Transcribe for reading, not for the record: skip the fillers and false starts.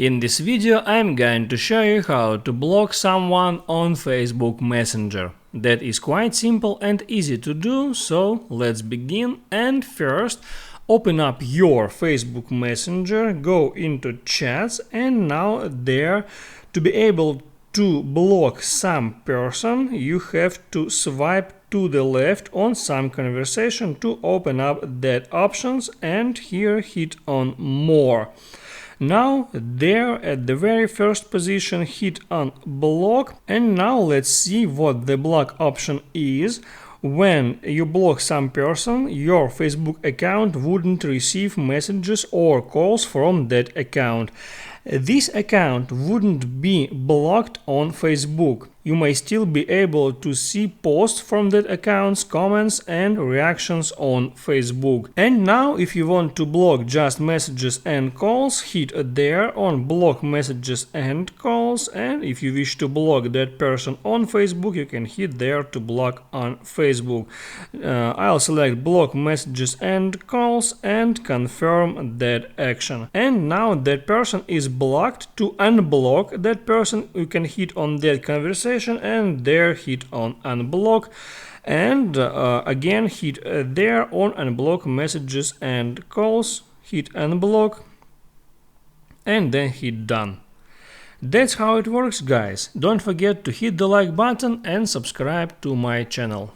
In this video I'm going to show you how to block someone on Facebook Messenger. That is quite simple and easy to do, so let's begin. And first, open up your Facebook Messenger, go into chats, and now there, to be able to block some person, you have to swipe to the left on some conversation to open up that options, and here hit on more. Now there at the very first position hit on block, and now let's see what the block option is. When you block some person, your Facebook account wouldn't receive messages or calls from that account. This account wouldn't be blocked on Facebook. You may still be able to see posts from that account's comments and reactions on Facebook. And now if you want to block just messages and calls, hit there on block messages and calls, and if you wish to block that person on Facebook, you can hit there to block on Facebook. I'll select block messages and calls and confirm that action. And now that person is blocked. To unblock that person, you can hit on that conversation and there hit on unblock, and again hit there on unblock messages and calls, hit unblock, and then hit done. That's how it works, guys. Don't forget to hit the like button and subscribe to my channel.